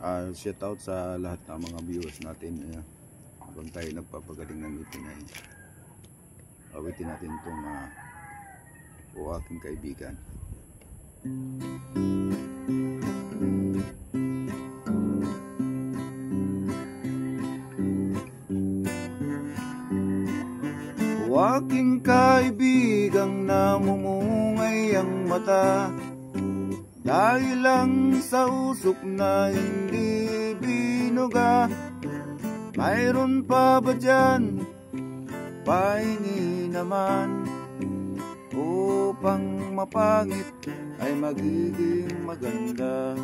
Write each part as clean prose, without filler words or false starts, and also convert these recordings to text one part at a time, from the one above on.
Shout out sa lahat ng mga viewers natin. Habang tayo nagpapagaling ng meeting ay awitin natin itong o aking kaibigan. O aking kaibigang namumungay ang mata, dahil lang sa usok na hindi binuga. Mayroon pa ba dyan pahingi naman, upang mapangit ay magiging maganda?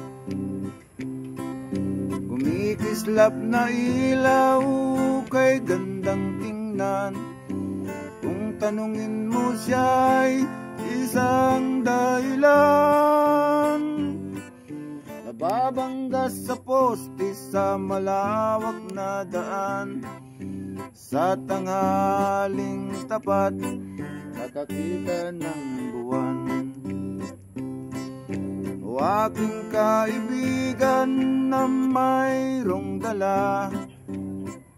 Kumikislap na ilaw kay gandang tingnan, kung tanungin mo siya ay isang dahilan. Nababanggas sa poste sa malawak na daan, sa tanghaling tapat nakakita ng buwan. O aking kaibigan na mayroong dala,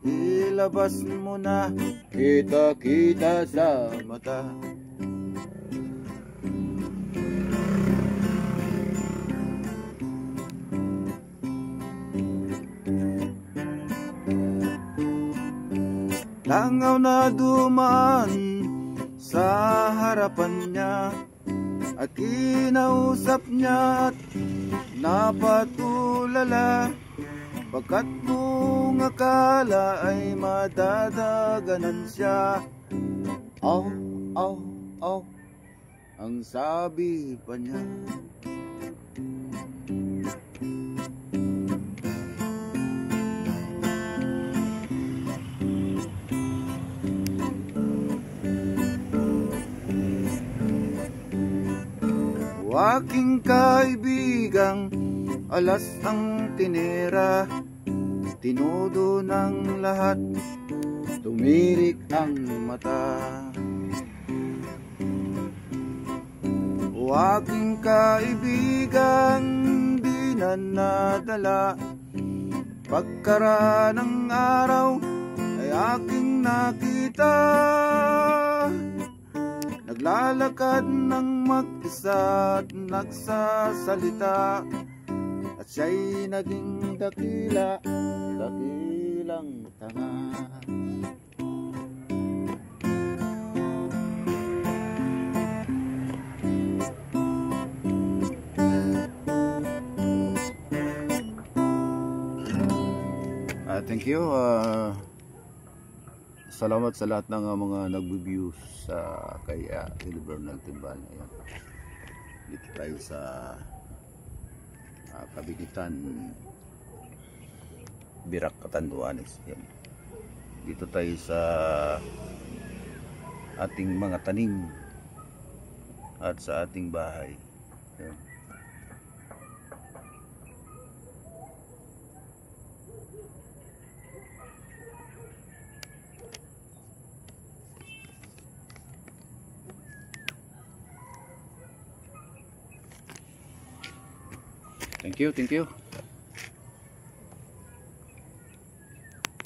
ilabas mo na, kita-kita sa mata. Langaw na dumaan sa harapan niya, at kinausap niya at napatulala, pagkat kung akala ay madadaganan siya. Oh, oh, oh, ang sabi pa niya. O aking kaibigang alas ang tinera, tinudo ng lahat, tumirik ang mata. O aking kaibigang di na nadala, pagkaraan ng araw ay aking nakita. Naglalakad ng mag-isa at nagsasalita, at siya'y naging dakilang tanga. Thank you. Salamat sa lahat ng mga nag-view sa kay Hilbernal Timbal. Ayan. Dito tayo sa Kabigitan, Birak, Catanduanes. Ayan. Dito tayo sa ating mga tanim at sa ating bahay. Ayan. Thank you, thank you.